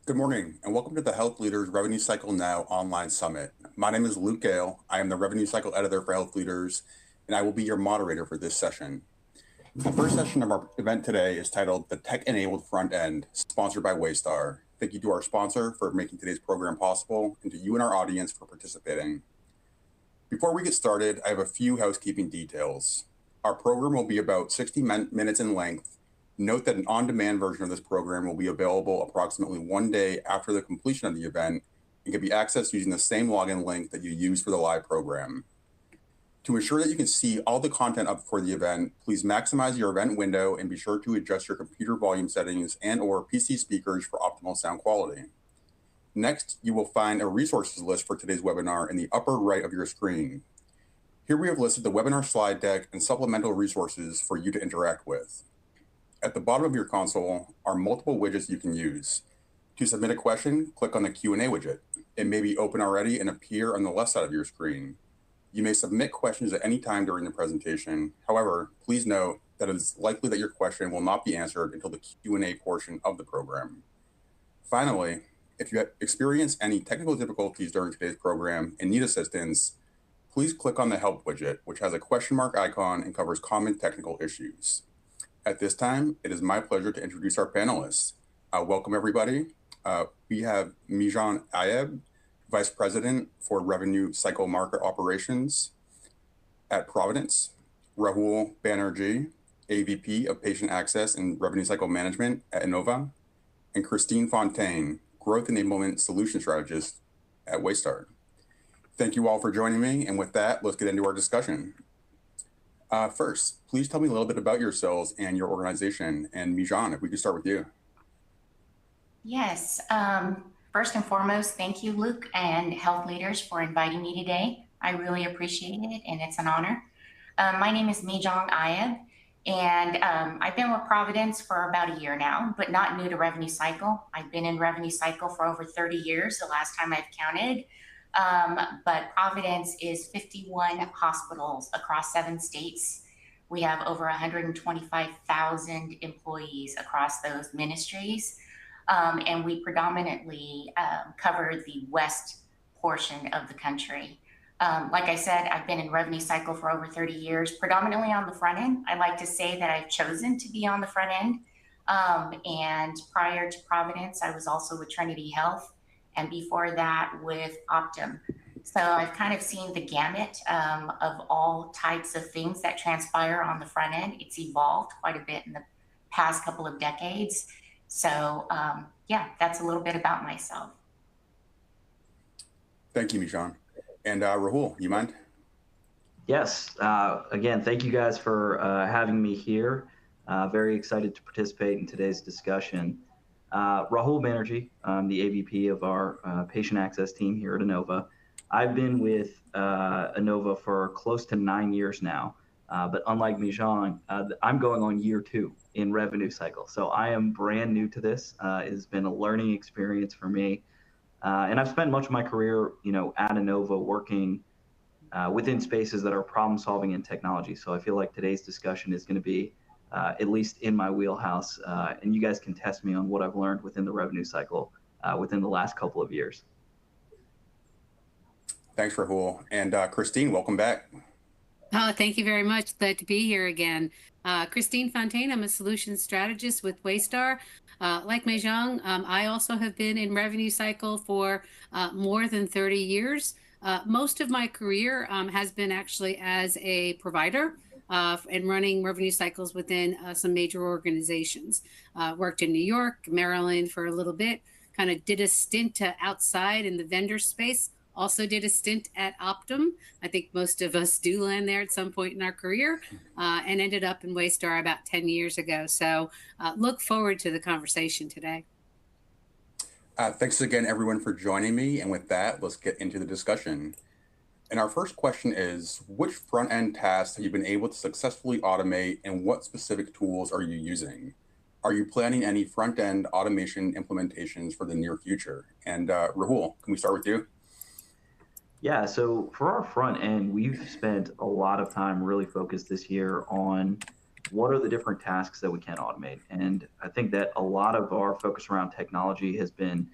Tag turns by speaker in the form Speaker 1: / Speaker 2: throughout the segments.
Speaker 1: Good morning, and welcome to the Health Leaders Revenue Cycle Now online summit. My name is Luke Gale. I am the Revenue Cycle Editor for Health Leaders, and I will be your moderator for this session. The first session of our event today is titled The Tech-Enabled Front End, sponsored by Waystar. Thank you to our sponsor for making today's program possible, and to you and our audience for participating. Before we get started, I have a few housekeeping details. Our program will be about 60 minutes in length. Note that an on-demand version of this program will be available approximately one day after the completion of the event and can be accessed using the same login link that you use for the live program. To ensure that you can see all the content up for the event, please maximize your event window and be sure to adjust your computer volume settings and/or PC speakers for optimal sound quality. Next, you will find a resources list for today's webinar in the upper right of your screen. Here we have listed the webinar slide deck and supplemental resources for you to interact with. At the bottom of your console are multiple widgets you can use. To submit a question, click on the Q&A widget. It may be open already and appear on the left side of your screen. You may submit questions at any time during the presentation. However, please note that it is likely that your question will not be answered until the Q&A portion of the program. Finally, if you have experienced any technical difficulties during today's program and need assistance, please click on the Help widget, which has a question mark icon and covers common technical issues. At this time, it is my pleasure to introduce our panelists. Welcome, everybody. We have Mijan Ayeb, Vice President for Revenue Cycle Market Operations at Providence, Rahul Banerjee, AVP of Patient Access and Revenue Cycle Management at Inova, and Christine Fontaine, Growth Enablement Solution Strategist at Waystar. Thank you all for joining me, and with that, let's get into our discussion. First, please tell me a little bit about yourselves and your organization. And Mijan, if we could start with you.
Speaker 2: Yes. First and foremost, thank you, Luke and Health Leaders, for inviting me today. I really appreciate it, and it's an honor. My name is Mijan Ayeb, and I've been with Providence for about a year now, but not new to Revenue Cycle. I've been in Revenue Cycle for over 30 years, the last time I've counted. But Providence is 51 hospitals across 7 states. We have over 125,000 employees across those ministries. And we predominantly cover the west portion of the country. Like I said, I've been in Revenue Cycle for over 30 years, predominantly on the front end. I like to say that I've chosen to be on the front end. And prior to Providence, I was also with Trinity Health, and before that with Optum. So I've kind of seen the gamut of all types of things that transpire on the front end. It's evolved quite a bit in the past couple of decades. So yeah, that's a little bit about myself.
Speaker 1: Thank you, Mijan. And Rahul, you mind?
Speaker 3: Yes. Again, thank you guys for having me here. Very excited to participate in today's discussion. Rahul Banerjee, I'm the AVP of our patient access team here at Inova. I've been with Inova for close to 9 years now, but unlike Mijan, I'm going on year 2 in Revenue Cycle. So I am brand new to this. It has been a learning experience for me. And I've spent much of my career, at Inova working within spaces that are problem solving in technology. So I feel like today's discussion is going to be at least in my wheelhouse, and you guys can test me on what I've learned within the Revenue Cycle within the last couple of years.
Speaker 1: Thanks, Rahul. And Christine, welcome back.
Speaker 4: Oh, thank you very much. Glad to be here again. Christine Fontaine, I'm a solutions strategist with Waystar. Like Mijan, I also have been in Revenue Cycle for more than 30 years. Most of my career has been actually as a provider and running revenue cycles within some major organizations. Worked in New York, Maryland for a little bit, kind of did a stint outside in the vendor space, also did a stint at Optum. I think most of us do land there at some point in our career, and ended up in Waystar about 10 years ago. So look forward to the conversation today.
Speaker 1: Thanks again, everyone, for joining me. And with that, let's get into the discussion. And our first question is, which front-end tasks have you been able to successfully automate, and what specific tools are you using? Are you planning any front-end automation implementations for the near future? And Rahul, can we start with you?
Speaker 3: Yeah, so for our front end, we've spent a lot of time really focused this year on what are the different tasks that we can automate? And I think that a lot of our focus around technology has been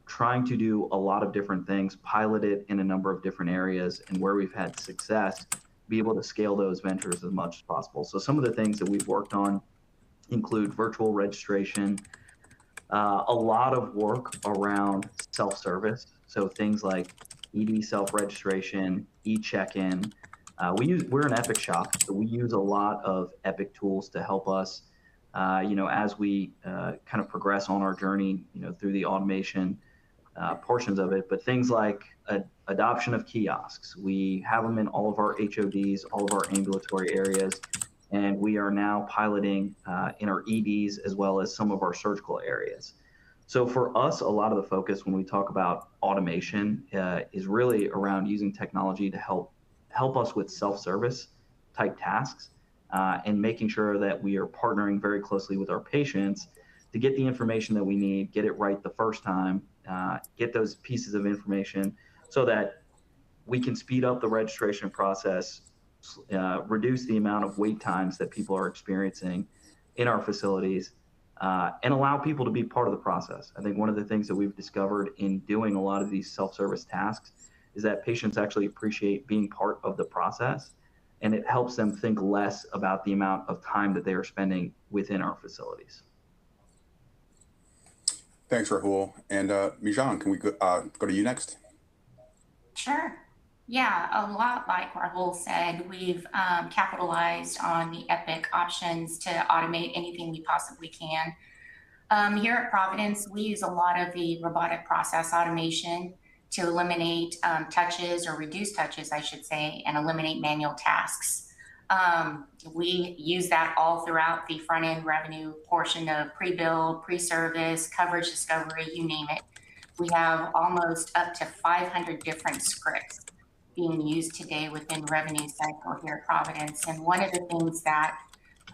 Speaker 3: trying to do a lot of different things, pilot it in a number of different areas, and where we've had success, be able to scale those ventures as much as possible. So some of the things that we've worked on include virtual registration, a lot of work around self-service. So things like ED self-registration, e-check-in. We're an Epic shop, so we use a lot of Epic tools to help us, as we kind of progress on our journey, through the automation portions of it. But things like adoption of kiosks, we have them in all of our HODs, all of our ambulatory areas, and we are now piloting in our EDs as well as some of our surgical areas. So for us, a lot of the focus when we talk about automation is really around using technology to help us with self-service type tasks and making sure that we are partnering very closely with our patients to get the information that we need, get it right the first time, get those pieces of information so that we can speed up the registration process, reduce the amount of wait times that people are experiencing in our facilities, and allow people to be part of the process. I think one of the things that we've discovered in doing a lot of these self-service tasks is that patients actually appreciate being part of the process, and it helps them think less about the amount of time that they are spending within our facilities.
Speaker 1: Thanks, Rahul. And Mijang, can we go to you next?
Speaker 2: Sure. Yeah, a lot like Rahul said, we've capitalized on the Epic options to automate anything we possibly can. Here at Providence, we use a lot of the robotic process automation to eliminate touches, or reduce touches, I should say, and eliminate manual tasks. We use that all throughout the front-end revenue portion of pre-bill, pre-service, coverage discovery, you name it. We have almost up to 500 different scripts being used today within revenue cycle here at Providence. And one of the things that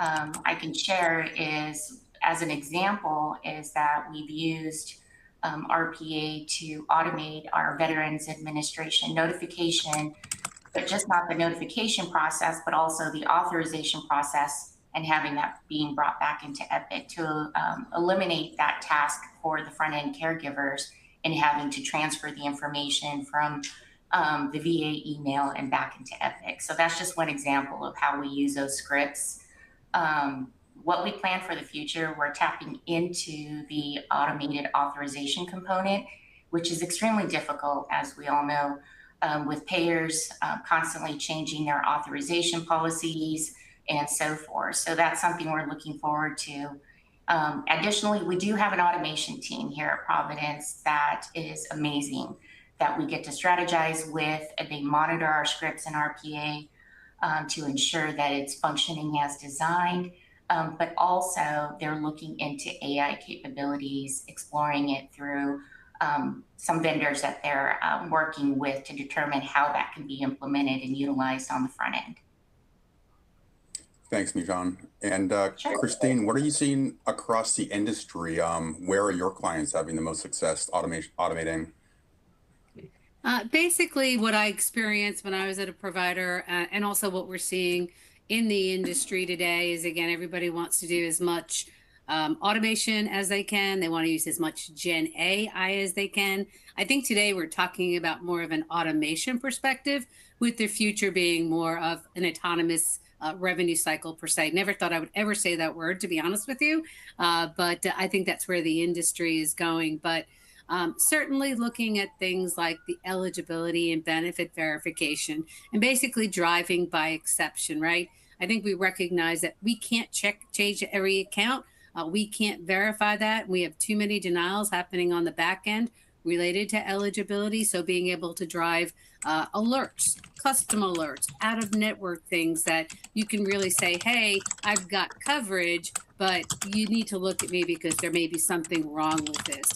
Speaker 2: I can share is, as an example, is that we've used RPA to automate our Veterans Administration notification, but just not the notification process, but also the authorization process, and having that being brought back into Epic to eliminate that task for the front-end caregivers and having to transfer the information from the VA email and back into Epic. So that's just one example of how we use those scripts. What we plan for the future, we're tapping into the automated authorization component, which is extremely difficult, as we all know, with payers constantly changing their authorization policies and so forth. So that's something we're looking forward to. Additionally, we do have an automation team here at Providence that is amazing, that we get to strategize with, and they monitor our scripts and RPA to ensure that it's functioning as designed. But also they're looking into AI capabilities, exploring it through some vendors that they're working with to determine how that can be implemented and utilized on the front end.
Speaker 1: Thanks, Mijang. And
Speaker 2: Sure.
Speaker 1: Christine, what are you seeing across the industry? Where are your clients having the most success automating?
Speaker 4: Basically, what I experienced when I was at a provider, and also what we're seeing in the industry today, is, again, everybody wants to do as much automation as they can. They want to use as much Gen AI as they can. I think today we're talking about more of an automation perspective, with the future being more of an autonomous revenue cycle per se. Never thought I would ever say that word, to be honest with you, but I think that's where the industry is going. But certainly looking at things like the eligibility and benefit verification, and basically driving by exception, right? I think we recognize that we can't change every account. We can't verify that. We have too many denials happening on the back end related to eligibility. So being able to drive alerts, custom alerts, out of network things that you can really say, hey, I've got coverage, but you need to look at me because there may be something wrong with this.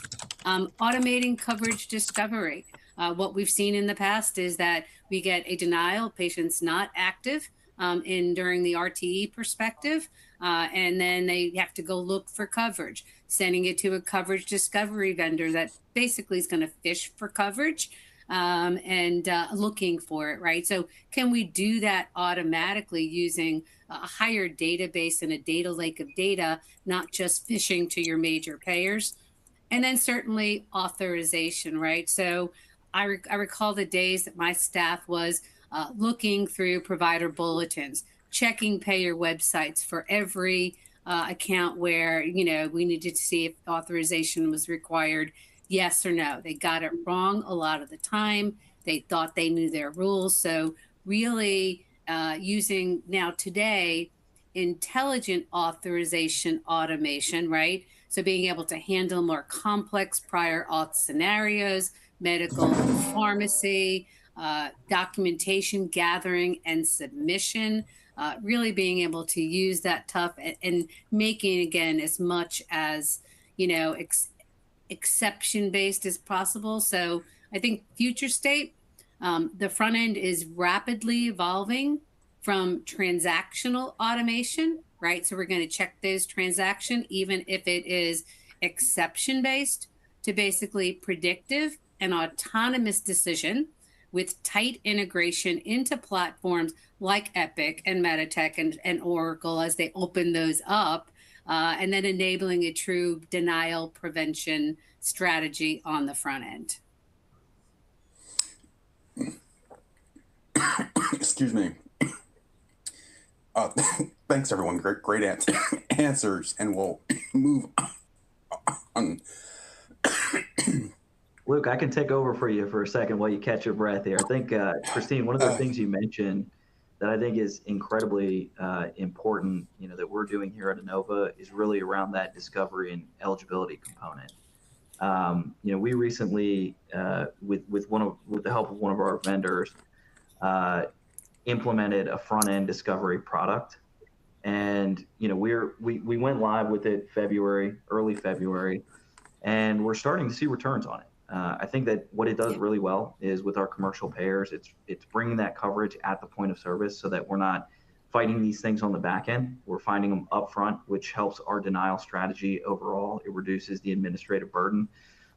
Speaker 4: Automating coverage discovery. What we've seen in the past is that we get a denial, patient's not active during the RTE perspective, and then they have to go look for coverage, sending it to a coverage discovery vendor that basically is going to fish for coverage. and looking for it, right? So can we do that automatically using a higher database and a data lake of data, not just fishing to your major payers? And then certainly authorization, right? So I recall the days that my staff was looking through provider bulletins, checking payer websites for every account where, we needed to see if authorization was required, yes or no. They got it wrong a lot of the time. They thought they knew their rules. So really using now today intelligent authorization automation, right? So being able to handle more complex prior auth scenarios, medical pharmacy, documentation gathering and submission, really being able to use that tough and making, again, as much as, exception based as possible. So I think future state, the front end is rapidly evolving from transactional automation, right? So we're going to check those transaction, even if it is exception based, to basically predictive and autonomous decision with tight integration into platforms like Epic and Meditech and Oracle as they open those up, and then enabling a true denial prevention strategy on the front end.
Speaker 1: Excuse me. Thanks, everyone. Great answers, and we'll move on.
Speaker 3: Luke, I can take over for you for a second while you catch your breath here. I think, Christine, one of the things you mentioned that I think is incredibly important, that we're doing here at Inova is really around that discovery and eligibility component. We recently, with the help of one of our vendors, implemented a front-end discovery product, and we went live with it early February, and we're starting to see returns on it. I think that what it does really well is with our commercial payers, it's bringing that coverage at the point of service so that we're not fighting these things on the back end. We're finding them up front, which helps our denial strategy overall. It reduces the administrative burden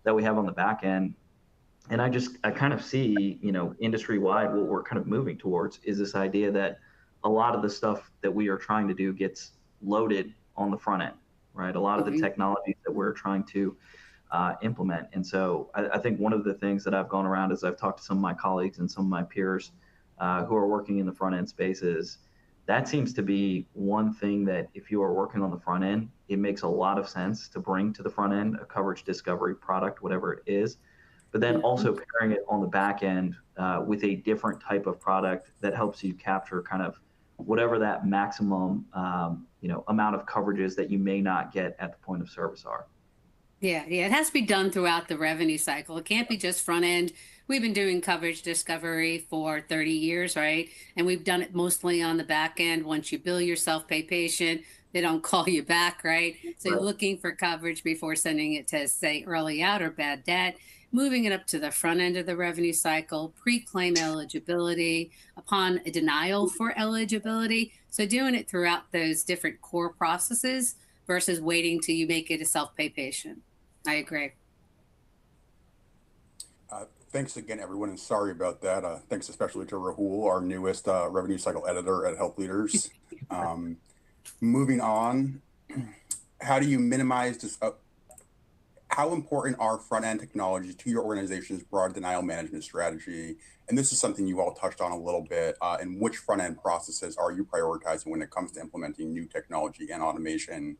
Speaker 3: that we have on the back end. And I kind of see, industry-wide, what we're kind of moving towards is this idea that a lot of the stuff that we are trying to do gets loaded on the front end, right? A lot of the technologies that we're trying to implement. And so I think one of the things that I've gone around as I've talked to some of my colleagues and some of my peers who are working in the front end spaces, that seems to be one thing that if you are working on the front end, it makes a lot of sense to bring to the front end a coverage discovery product, whatever it is, but then also pairing it on the back end with a different type of product that helps you capture kind of whatever that maximum amount of coverages that you may not get at the point of service are.
Speaker 4: Yeah, it has to be done throughout the revenue cycle. It can't be just front end. We've been doing coverage discovery for 30 years, right? And we've done it mostly on the back end. Once you bill your self-pay patient, they don't call you back, right? So you're looking for coverage before sending it to, say, early out or bad debt, moving it up to the front end of the revenue cycle, pre-claim eligibility, upon a denial for eligibility. So doing it throughout those different core processes versus waiting till you make it a self-pay patient. I agree.
Speaker 1: Thanks again, everyone, and sorry about that. Thanks especially to Rahul, our newest revenue cycle editor at HealthLeaders. Moving on, how do you minimize this? How important are front-end technologies to your organization's broad denial management strategy? And this is something you all touched on a little bit. And which front-end processes are you prioritizing when it comes to implementing new technology and automation?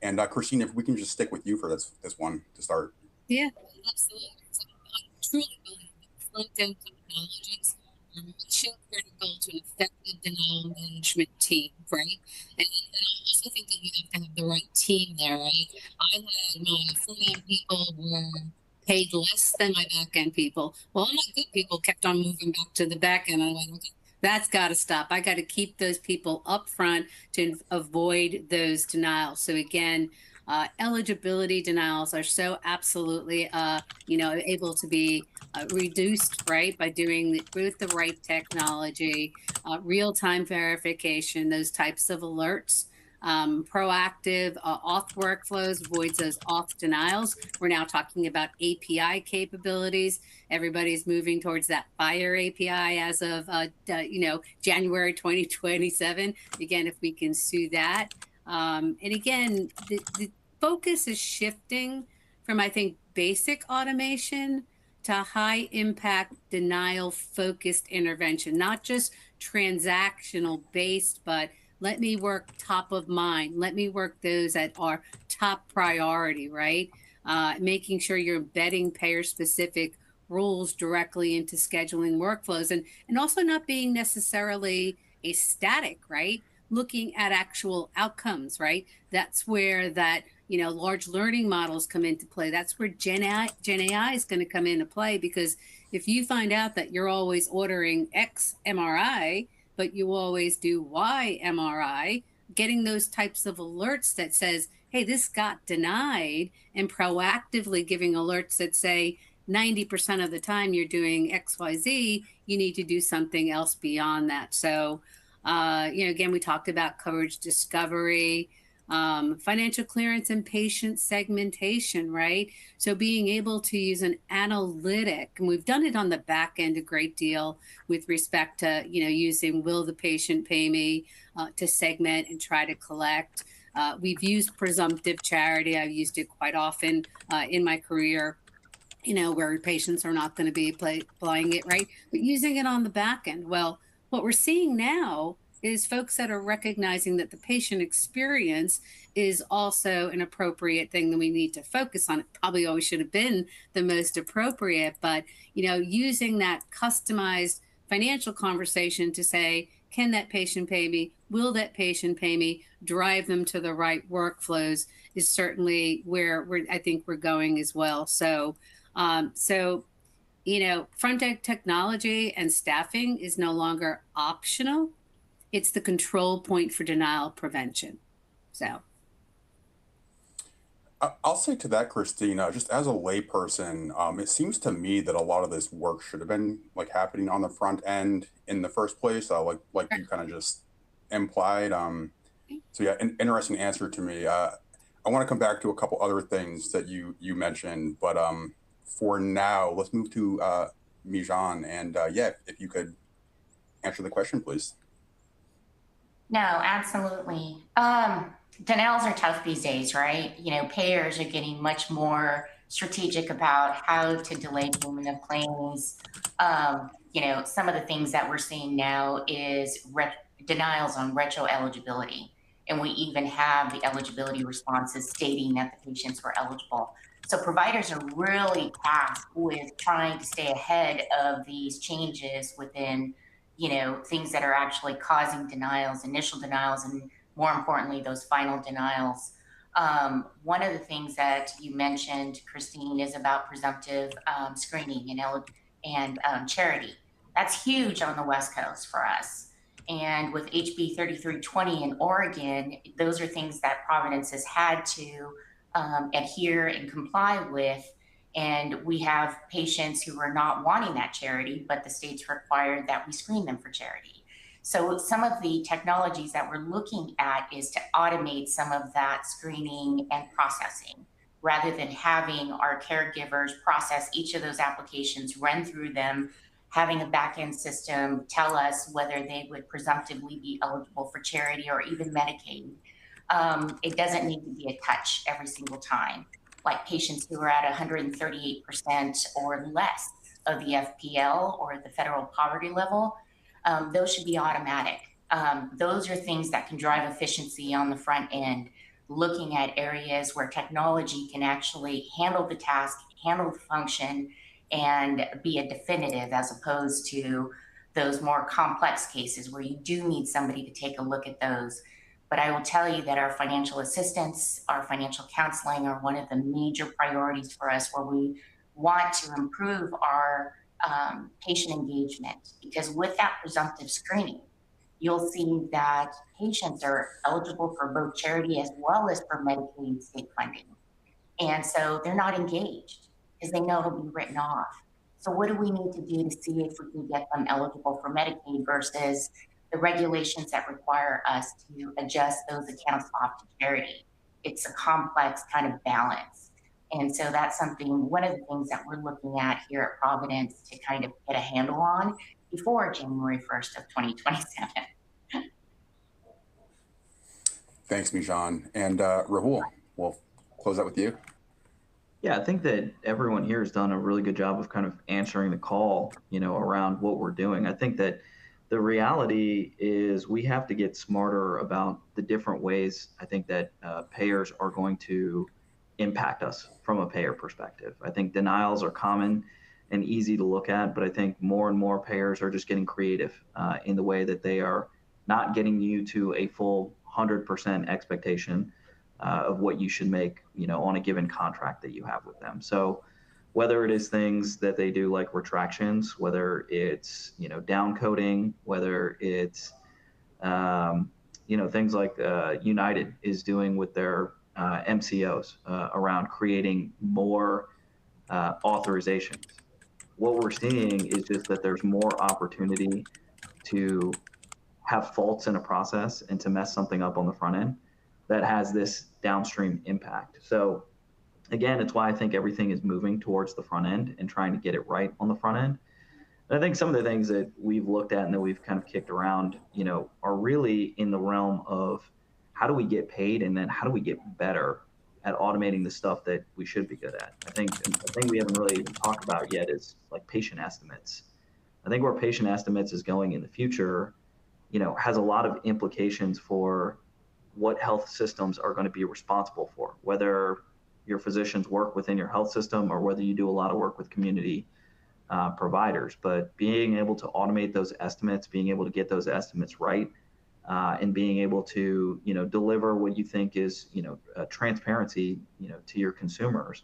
Speaker 1: And Christine, if we can just stick with you for this one to start.
Speaker 4: Yeah, absolutely. So I truly believe that front-end technologies are mission critical to an effective denial management team, right? And I also think that you have to have the right team there, right? I had my front-end people were paid less than my back-end people. Well, all my good people kept on moving back to the back end. I'm like, okay, that's got to stop. I got to keep those people up front to avoid those denials. So again, eligibility denials are so absolutely, able to be reduced, right, by doing with the right technology, real-time verification, those types of alerts. proactive auth workflows, avoids those auth denials. We're now talking about API capabilities. Everybody's moving towards that FHIR API as of January 2027. Again, if we can sue that. And again, the focus is shifting from, I think, basic automation to high impact denial focused intervention, not just transactional based, but let me work top of mind. Let me work those that are top priority, right? Making sure you're embedding payer specific rules directly into scheduling workflows, and also not being necessarily a static, right? Looking at actual outcomes, right? That's where that, large learning models come into play. That's where Gen AI is going to come into play, because if you find out that you're always ordering X MRI, but you always do Y MRI, getting those types of alerts that says, hey, this got denied, and proactively giving alerts that say 90% of the time you're doing XYZ, you need to do something else beyond that. So, again, we talked about coverage discovery, financial clearance, and patient segmentation, right? So being able to use an analytic, and we've done it on the back end a great deal with respect to, using will the patient pay me to segment and try to collect. We've used presumptive charity. I've used it quite often in my career, where patients are not going to be applying it, right? But using it on the back end. Well, what we're seeing now is folks that are recognizing that the patient experience is also an appropriate thing that we need to focus on. It probably always should have been the most appropriate, but, using that customized financial conversation to say, can that patient pay me? Will that patient pay me? Drive them to the right workflows is certainly where I think we're going as well. So, front end technology and staffing is no longer optional. It's the control point for denial prevention. So
Speaker 1: I'll say to that, Christina, just as a layperson, it seems to me that a lot of this work should have been happening on the front end in the first place, like you kind of just implied. So yeah, an interesting answer to me. I want to come back to a couple other things that you mentioned, but for now, let's move to Mijan, and if you could answer the question, please.
Speaker 2: No, absolutely. Denials are tough these days, right? Payers are getting much more strategic about how to delay payment of claims. Some of the things that we're seeing now is denials on retro eligibility. And we even have the eligibility responses stating that the patients were eligible. So providers are really tasked with trying to stay ahead of these changes within things that are actually causing denials, initial denials, and more importantly, those final denials. One of the things that you mentioned, Christine, is about presumptive screening and charity. That's huge on the West Coast for us. And with HB 3320 in Oregon, those are things that Providence has had to adhere and comply with. And we have patients who are not wanting that charity, but the state's required that we screen them for charity. So some of the technologies that we're looking at is to automate some of that screening and processing, rather than having our caregivers process each of those applications, run through them, having a back-end system tell us whether they would presumptively be eligible for charity or even Medicaid. It doesn't need to be a touch every single time. Like patients who are at 138% or less of the FPL or the federal poverty level, those should be automatic. Those are things that can drive efficiency on the front end, looking at areas where technology can actually handle the task, handle the function, and be a definitive, as opposed to those more complex cases where you do need somebody to take a look at those. But I will tell you that our financial assistance, our financial counseling are one of the major priorities for us, where we want to improve our patient engagement. Because with that presumptive screening, you'll see that patients are eligible for both charity as well as for Medicaid state funding. And so they're not engaged because they know it'll be written off. So what do we need to do to see if we can get them eligible for Medicaid versus the regulations that require us to adjust those accounts off to charity. It's a complex kind of balance. And so that's something, one of the things that we're looking at here at Providence to kind of get a handle on before January 1st of 2027.
Speaker 1: Thanks, Mijan. And Rahul, we'll close out with you.
Speaker 3: Yeah, I think that everyone here has done a really good job of kind of answering the call, around what we're doing. I think that the reality is we have to get smarter about the different ways I think that payers are going to impact us from a payer perspective. I think denials are common and easy to look at, but I think more and more payers are just getting creative in the way that they are not getting you to a full 100% expectation of what you should make, on a given contract that you have with them. So whether it is things that they do like retractions, whether it's, down coding, whether it's, things like United is doing with their MCOs around creating more authorizations. What we're seeing is just that there's more opportunity to have faults in a process and to mess something up on the front end that has this downstream impact. So again, it's why I think everything is moving towards the front end and trying to get it right on the front end. And I think some of the things that we've looked at and that we've kind of kicked around, are really in the realm of how do we get paid, and then how do we get better at automating the stuff that we should be good at. I think the thing we haven't really even talked about yet is like patient estimates. I think where patient estimates is going in the future, has a lot of implications for what health systems are going to be responsible for, whether your physicians work within your health system or whether you do a lot of work with community providers. But being able to automate those estimates, being able to get those estimates right, and being able to, deliver what you think is, transparency, to your consumers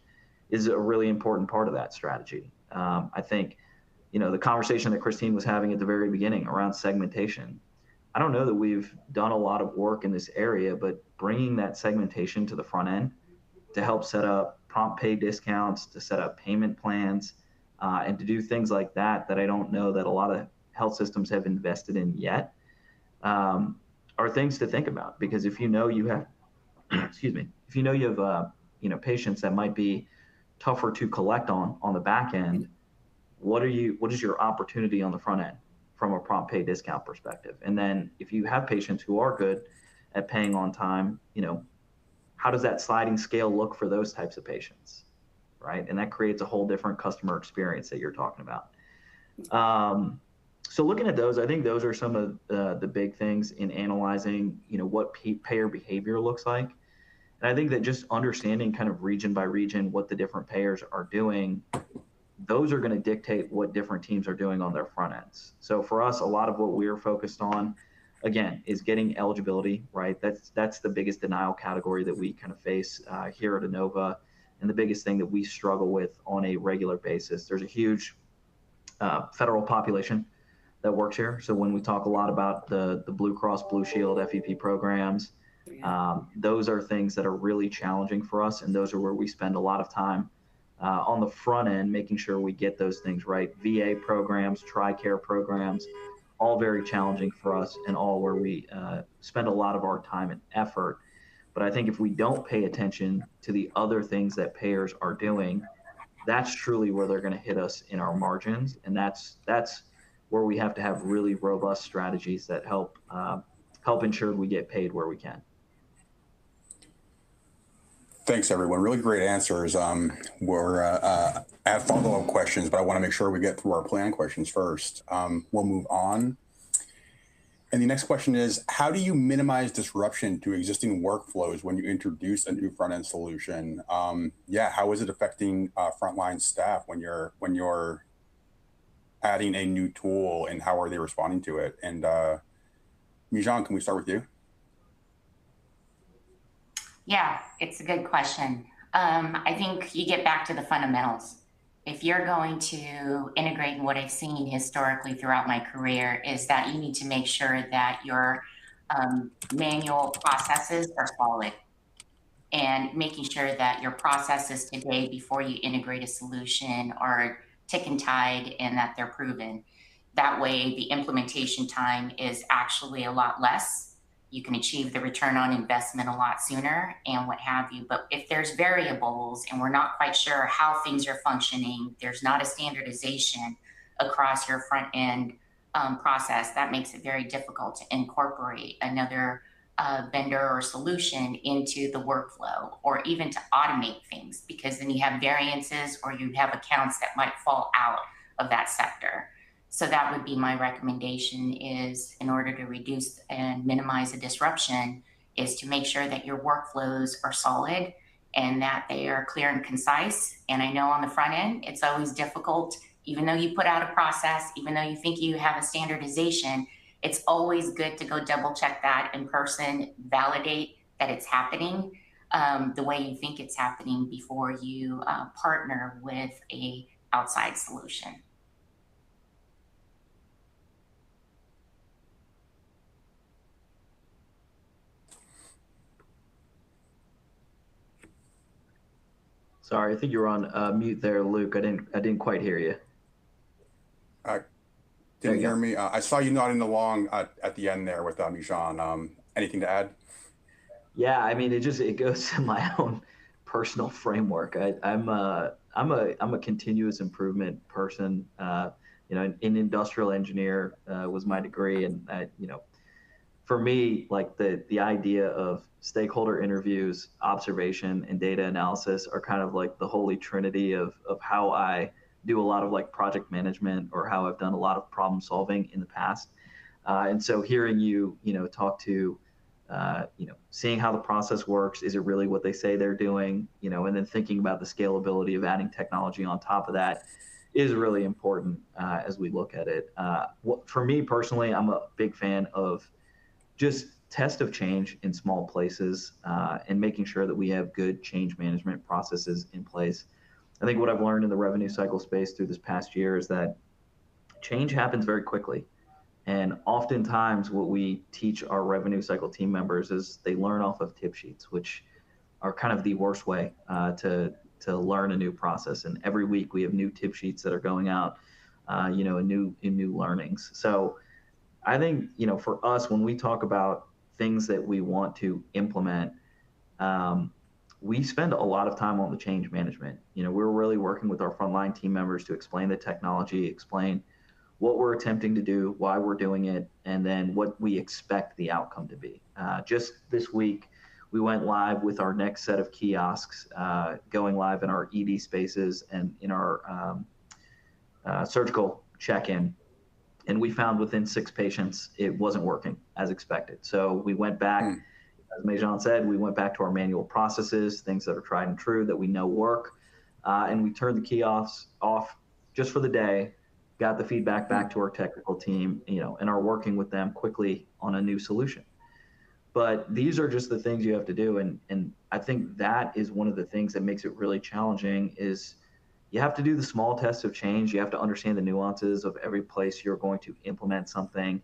Speaker 3: is a really important part of that strategy. I think, the conversation that Christine was having at the very beginning around segmentation, I don't know that we've done a lot of work in this area, but bringing that segmentation to the front end to help set up prompt pay discounts, to set up payment plans, and to do things like that I don't know that a lot of health systems have invested in yet, are things to think about. Because if you have, if you have, patients that might be tougher to collect on the back end, what is your opportunity on the front end from a prompt pay discount perspective? And then if you have patients who are good at paying on time, how does that sliding scale look for those types of patients, right? And that creates a whole different customer experience that you're talking about. So looking at those, I think those are some of the big things in analyzing, what payer behavior looks like. And I think that just understanding kind of region by region what the different payers are doing, those are going to dictate what different teams are doing on their front ends. So for us, a lot of what we're focused on, again, is getting eligibility, right? That's the biggest denial category that we kind of face here at Inova, and the biggest thing that we struggle with on a regular basis. There's a huge federal population that works here. So when we talk a lot about the Blue Cross Blue Shield FEP programs, those are things that are really challenging for us, and those are where we spend a lot of time on the front end, making sure we get those things right. VA programs, TRICARE programs, all very challenging for us, and all where we spend a lot of our time and effort. But I think if we don't pay attention to the other things that payers are doing, that's truly where they're going to hit us in our margins. And that's where we have to have really robust strategies that help ensure we get paid where we can.
Speaker 1: Thanks, everyone. Really great answers. I have follow-up questions, but I want to make sure we get through our plan questions first. We'll move on. And the next question is, how do you minimize disruption to existing workflows when you introduce a new front-end solution? How is it affecting frontline staff when you're adding a new tool, and how are they responding to it? And Mijan, can we start with you?
Speaker 2: Yeah, it's a good question. I think you get back to the fundamentals. If you're going to integrate, and what I've seen historically throughout my career is that you need to make sure that your manual processes are solid, and making sure that your processes today before you integrate a solution are tick and tied and that they're proven. That way, the implementation time is actually a lot less. You can achieve the return on investment a lot sooner and what have you. But if there's variables and we're not quite sure how things are functioning, there's not a standardization across your front end process, that makes it very difficult to incorporate another vendor or solution into the workflow, or even to automate things, because then you have variances or you have accounts that might fall out of that sector. So that would be my recommendation, is in order to reduce and minimize the disruption, is to make sure that your workflows are solid and that they are clear and concise. And I know on the front end, it's always difficult, even though you put out a process, even though you think you have a standardization, it's always good to go double check that in person, validate that it's happening the way you think it's happening before you partner with a outside solution.
Speaker 3: Sorry, I think you're on mute there, Luke. I didn't quite hear you.
Speaker 1: Didn't hear me. I saw you nodding along at the end there with Mijan. Anything to add?
Speaker 3: Yeah, I mean, it goes to my own personal framework. I'm a continuous improvement person. You know, an industrial engineer was my degree, and you know, for me, like the idea of stakeholder interviews, observation, and data analysis are kind of like the holy trinity of how I do a lot of like project management, or how I've done a lot of problem solving in the past. And so hearing you know, talk to, you know, seeing how the process works, is it really what they say they're doing, you know, and then thinking about the scalability of adding technology on top of that is really important as we look at it. For me personally, I'm a big fan of just test of change in small places and making sure that we have good change management processes in place. I think what I've learned in the revenue cycle space through this past year is that change happens very quickly. And oftentimes what we teach our revenue cycle team members is they learn off of tip sheets, which are kind of the worst way to learn a new process. And every week we have new tip sheets that are going out, you know, in new learnings. So I think, you know, for us, when we talk about things that we want to implement, we spend a lot of time on the change management. You know, we're really working with our frontline team members to explain the technology, explain what we're attempting to do, why we're doing it, and then what we expect the outcome to be. Just this week, we went live with our next set of kiosks, going live in our ED spaces and in our surgical check-in. And we found within 6 patients, it wasn't working as expected. So we went back, as Mejan said, we went back to our manual processes, things that are tried and true that we know work. And we turned the kiosks off just for the day, got the feedback back to our technical team, you know, and are working with them quickly on a new solution. But these are just the things you have to do. And I think that is one of the things that makes it really challenging, is you have to do the small tests of change. You have to understand the nuances of every place you're going to implement something.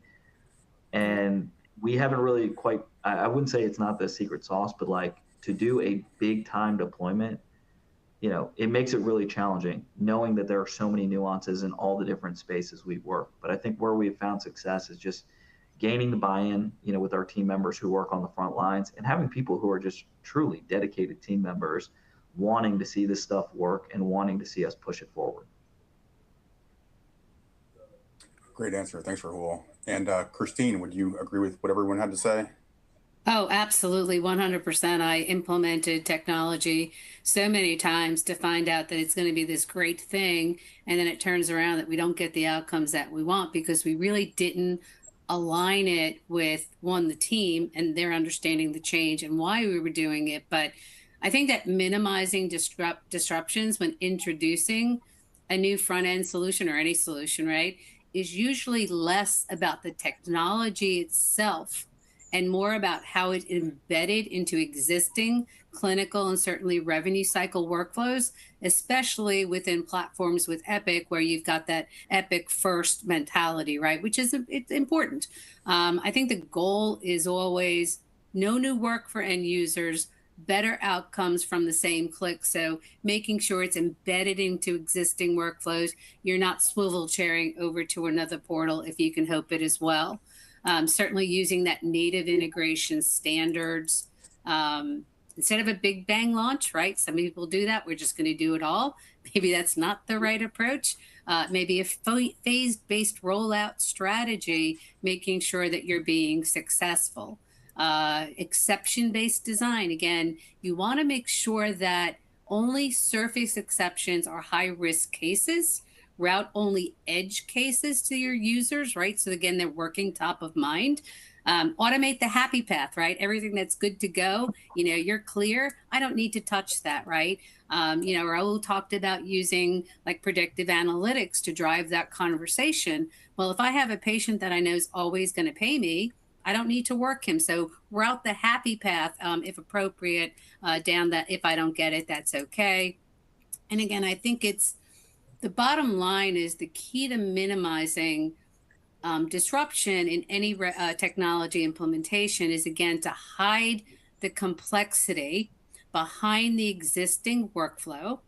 Speaker 3: And we haven't really quite, I wouldn't say it's not the secret sauce, but like to do a big time deployment, you know, it makes it really challenging, knowing that there are so many nuances in all the different spaces we work. But I think where we've found success is just gaining the buy-in, you know, with our team members who work on the front lines, and having people who are just truly dedicated team members wanting to see this stuff work and wanting to see us push it forward.
Speaker 1: Great answer. Thanks, Rahul. And Christine, would you agree with what everyone had to say?
Speaker 4: Oh, absolutely. 100%. I implemented technology so many times to find out that it's going to be this great thing. And then it turns around that we don't get the outcomes that we want because we really didn't align it with, one, the team and their understanding the change and why we were doing it. But I think that minimizing disruptions when introducing a new front end solution, or any solution, right, is usually less about the technology itself and more about how it embedded into existing clinical and certainly revenue cycle workflows, especially within platforms with Epic, where you've got that Epic first mentality, right? Which is it's important. I think the goal is always no new work for end users, better outcomes from the same click. So making sure it's embedded into existing workflows. You're not swivel chairing over to another portal if you can help it as well. Certainly using that native integration standards. Instead of a big bang launch, right? Some people do that. We're just going to do it all. Maybe that's not the right approach. Maybe a phase-based rollout strategy, making sure that you're being successful. Exception-based design. Again, you want to make sure that only surface exceptions are high-risk cases, route only edge cases to your users, right? So again, they're working top of mind. Automate the happy path, right? Everything that's good to go, you're clear. I don't need to touch that, right? Raul talked about using like predictive analytics to drive that conversation. Well, if I have a patient that I know is always going to pay me, I don't need to work him. So route the happy path, if appropriate, down that. If I don't get it, that's okay. And again, I think the bottom line is the key to minimizing disruption in any technology implementation is, again, to hide the complexity behind the existing workflow,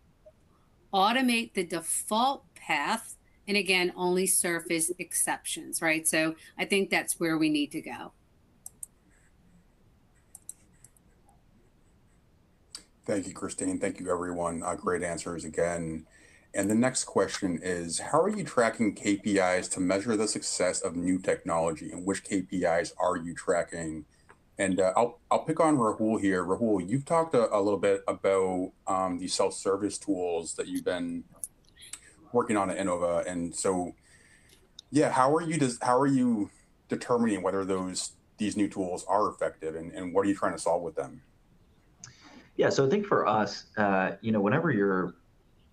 Speaker 4: automate the default path, and again, only surface exceptions, right? So I think that's where we need to go.
Speaker 1: Thank you, Christine. Thank you, everyone. Great answers again. And the next question is, how are you tracking KPIs to measure the success of new technology, and which KPIs are you tracking? And I'll pick on Rahul here. Rahul, you've talked a little bit about the self-service tools that you've been working on at Inova. And so, yeah, how are you determining whether these new tools are effective, and what are you trying to solve with them?
Speaker 3: Yeah, so I think for us, whenever you're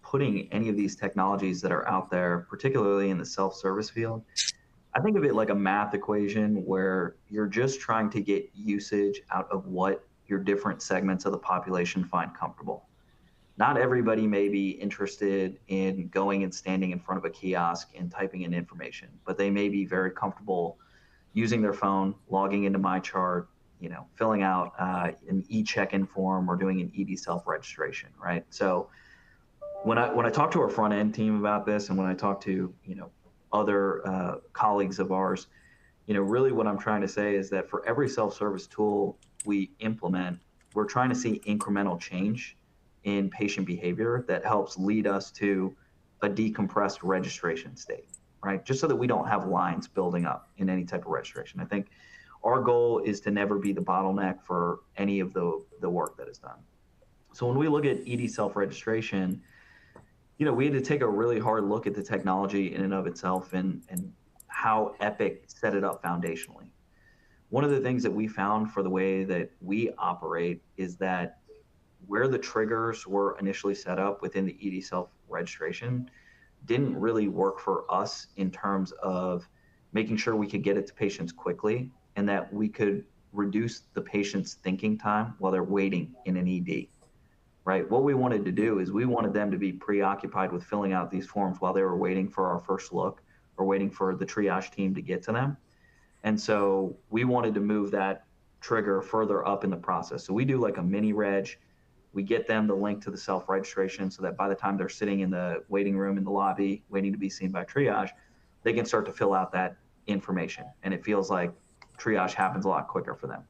Speaker 3: putting any of these technologies that are out there, particularly in the self-service field, I think of it like a math equation where you're just trying to get usage out of what your different segments of the population find comfortable. Not everybody may be interested in going and standing in front of a kiosk and typing in information, but they may be very comfortable using their phone, logging into MyChart, filling out an e-check-in form or doing an ED self-registration, right? So when I talk to our front end team about this, and when I talk to other colleagues of ours, really what I'm trying to say is that for every self-service tool we implement, we're trying to see incremental change in patient behavior that helps lead us to a decompressed registration state, right? Just so that we don't have lines building up in any type of registration. I think our goal is to never be the bottleneck for any of the work that is done. So when we look at ED self-registration, we had to take a really hard look at the technology in and of itself and how Epic set it up foundationally. One of the things that we found for the way that we operate is that where the triggers were initially set up within the ED self-registration didn't really work for us in terms of making sure we could get it to patients quickly and that we could reduce the patient's thinking time while they're waiting in an ED. Right. What we wanted to do is we wanted them to be preoccupied with filling out these forms while they were waiting for our first look or waiting for the triage team to get to them. And so we wanted to move that trigger further up in the process. So we do like a mini reg. We get them the link to the self-registration so that by the time they're sitting in the waiting room in the lobby, waiting to be seen by triage, they can start to fill out that information. And it feels like triage happens a lot quicker for them.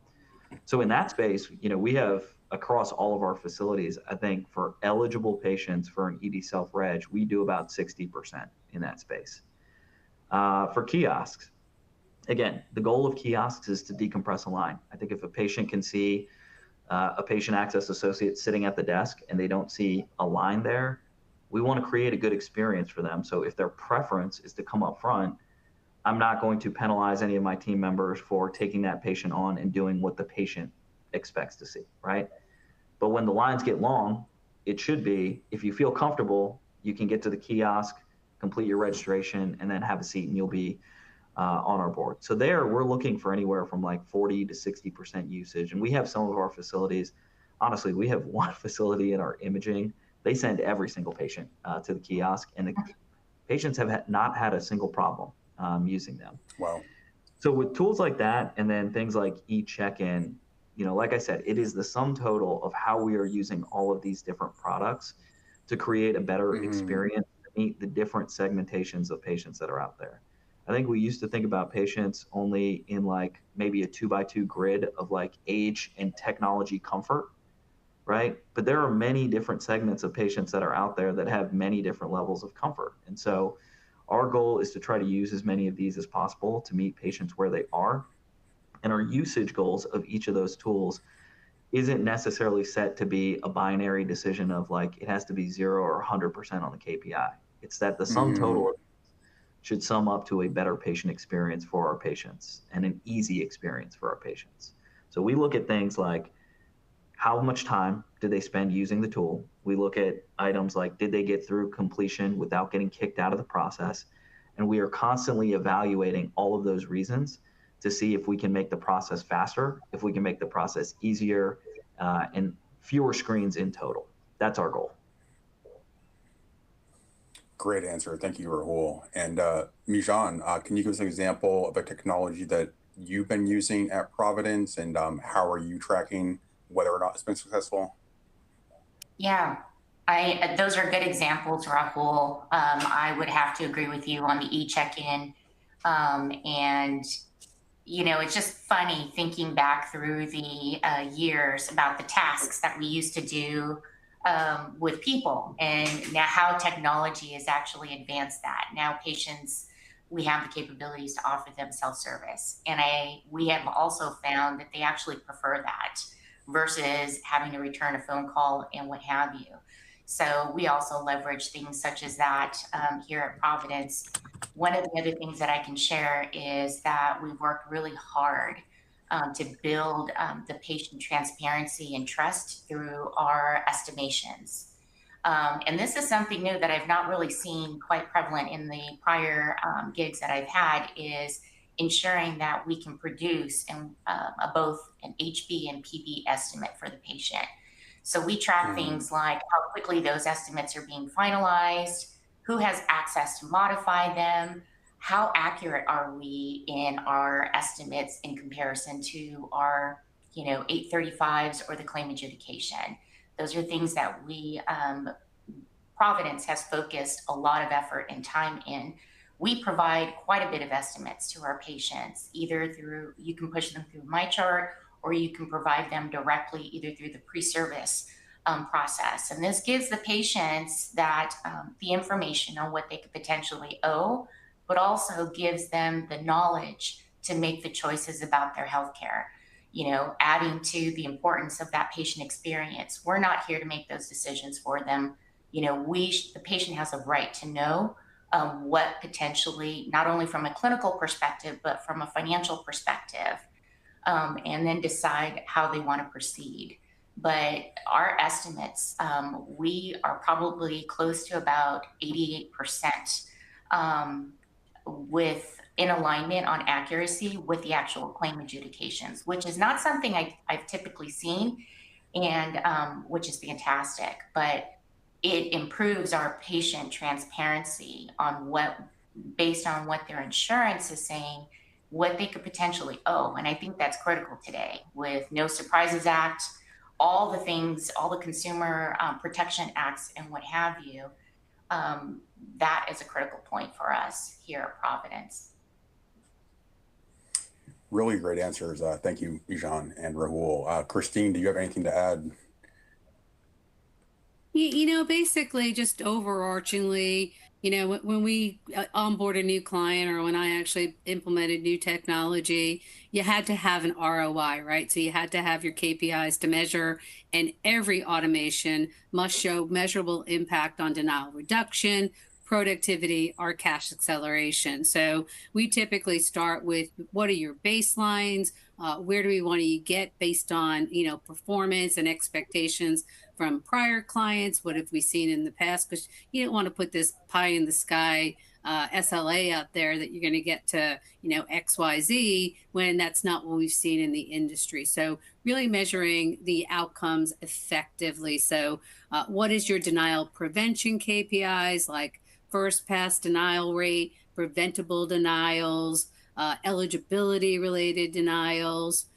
Speaker 3: So in that space, we have across all of our facilities, I think for eligible patients for an ED self-reg, we do about 60% in that space. For kiosks, again, the goal of kiosks is to decompress a line. I think if a patient can see a patient access associate sitting at the desk and they don't see a line there, we want to create a good experience for them. So if their preference is to come up front, I'm not going to penalize any of my team members for taking that patient on and doing what the patient expects to see, right? But when the lines get long, it should be, if you feel comfortable, you can get to the kiosk, complete your registration, and then have a seat and you'll be on our board. So there, we're looking for anywhere from like 40 to 60% usage. And we have some of our facilities, honestly, we have one facility in our imaging, they send every single patient to the kiosk, and the patients have not had a single problem using them.
Speaker 1: Wow.
Speaker 3: So with tools like that, and then things like e-check-in, like I said, it is the sum total of how we are using all of these different products to create a better experience to meet the different segmentations of patients that are out there. I think we used to think about patients only in like maybe a 2x2 grid of like age and technology comfort, right? But there are many different segments of patients that are out there that have many different levels of comfort. And so our goal is to try to use as many of these as possible to meet patients where they are. And our usage goals of each of those tools isn't necessarily set to be a binary decision of like it has to be 0 or 100% on the KPI. It's that the sum total should sum up to a better patient experience for our patients and an easy experience for our patients. So we look at things like how much time did they spend using the tool? We look at items like did they get through completion without getting kicked out of the process? And we are constantly evaluating all of those reasons to see if we can make the process faster, if we can make the process easier, and fewer screens in total. That's our goal.
Speaker 1: Great answer. Thank you, Rahul. And Mijan, can you give us an example of a technology that you've been using at Providence, and how are you tracking whether or not it's been successful?
Speaker 2: Yeah, those are good examples, Rahul. I would have to agree with you on the e-check-in. And, it's just funny thinking back through the years about the tasks that we used to do with people, and now how technology has actually advanced that. Now patients, we have the capabilities to offer them self-service. And we have also found that they actually prefer that versus having to return a phone call and what have you. So we also leverage things such as that here at Providence. One of the other things that I can share is that we've worked really hard to build the patient transparency and trust through our estimations. And this is something new that I've not really seen quite prevalent in the prior gigs that I've had, is ensuring that we can produce both an HB and PB estimate for the patient. So we track things like how quickly those estimates are being finalized, who has access to modify them, how accurate are we in our estimates in comparison to our 835s or the claim adjudication. Those are things that we, Providence has focused a lot of effort and time in. We provide quite a bit of estimates to our patients, either through, you can push them through MyChart, or you can provide them directly either through the pre-service process. And this gives the patients that the information on what they could potentially owe, but also gives them the knowledge to make the choices about their healthcare. Adding to the importance of that patient experience. We're not here to make those decisions for them. The patient has a right to know what potentially, not only from a clinical perspective, but from a financial perspective, and then decide how they want to proceed. But our estimates, we are probably close to about 88% in alignment on accuracy with the actual claim adjudications, which is not something I've typically seen, and which is fantastic. But it improves our patient transparency on based on what their insurance is saying, what they could potentially owe. And I think that's critical today with No Surprises Act, all the things, all the Consumer Protection Acts and what have you. That is a critical point for us here at Providence.
Speaker 1: Really great answers. Thank you, Mijan and Rahul. Christine, do you have anything to add?
Speaker 4: Basically just overarchingly, when we onboard a new client, or when I actually implemented new technology, you had to have an ROI, right? So you had to have your KPIs to measure, and every automation must show measurable impact on denial reduction, productivity, or cash acceleration. So we typically start with what are your baselines? Where do we want to get based on, performance and expectations from prior clients? What have we seen in the past? Because you don't want to put this pie in the sky SLA out there that you're going to get to, XYZ, when that's not what we've seen in the industry. So really measuring the outcomes effectively. So what is your denial prevention KPIs, like first pass denial rate, preventable denials, eligibility related denials,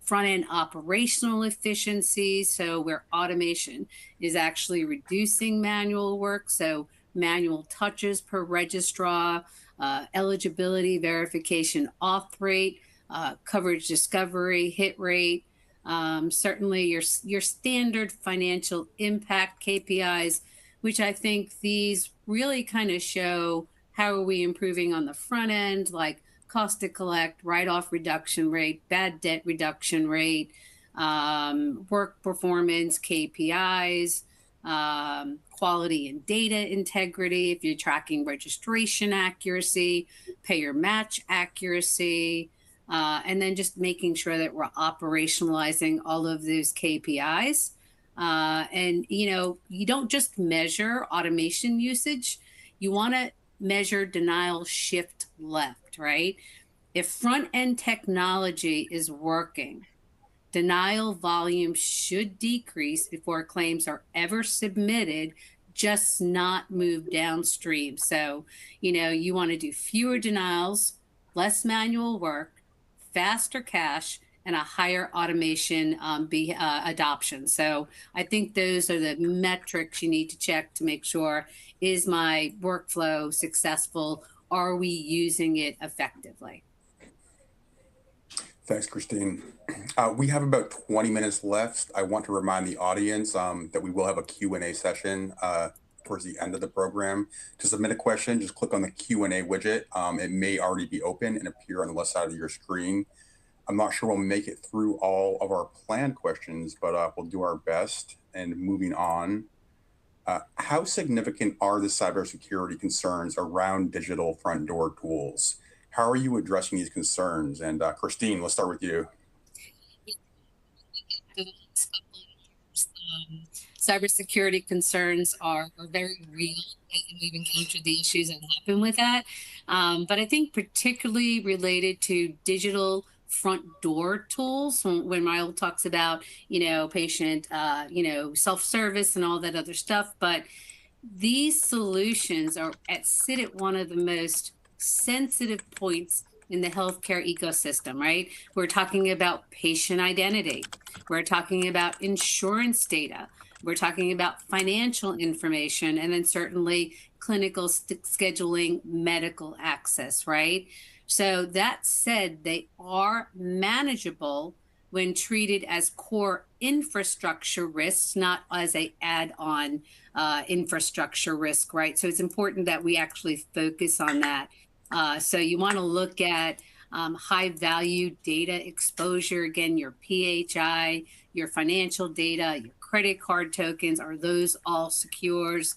Speaker 4: front-end operational efficiency, so where automation is actually reducing manual work, so manual touches per registrar, eligibility verification auth rate, coverage discovery hit rate, certainly your standard financial impact KPIs, which I think these really kind of show how are we improving on the front end, like cost to collect, write-off reduction rate, bad debt reduction rate, work performance KPIs, quality and data integrity, if you're tracking registration accuracy, payer match accuracy, and then just making sure that we're operationalizing all of those KPIs. And, you don't just measure automation usage, you want to measure denial shift left, right? If front-end technology is working, denial volume should decrease before claims are ever submitted, just not move downstream. So, you want to do fewer denials, less manual work, faster cash, and a higher automation adoption. So I think those are the metrics you need to check to make sure, is my workflow successful? Are we using it effectively?
Speaker 1: Thanks, Christine. We have about 20 minutes left. I want to remind the audience that we will have a Q&A session towards the end of the program. To submit a question, just click on the Q&A widget. It may already be open and appear on the left side of your screen. I'm not sure we'll make it through all of our planned questions, but we'll do our best. And moving on, how significant are the cybersecurity concerns around digital front door tools? How are you addressing these concerns? And Christine, let's start with you.
Speaker 4: Cybersecurity concerns are very real, and we've encountered the issues that happen with that. But I think particularly related to digital front door tools, when Raul talks about, patient, self-service and all that other stuff. But these solutions sit at one of the most sensitive points in the healthcare ecosystem, right? We're talking about patient identity. We're talking about insurance data. We're talking about financial information, and then certainly clinical scheduling, medical access, right? So that said, they are manageable when treated as core infrastructure risks, not as a add-on infrastructure risk, right? So it's important that we actually focus on that. So you want to look at high value data exposure, again, your PHI, your financial data, your credit card tokens, are those all secures?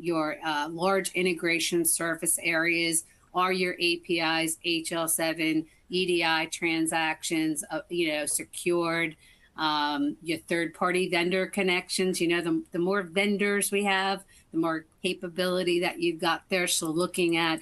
Speaker 4: Your large integration surface areas, are your APIs, HL7, EDI transactions, secured? Your third-party vendor connections, the more vendors we have, the more capability that you've got there. So looking at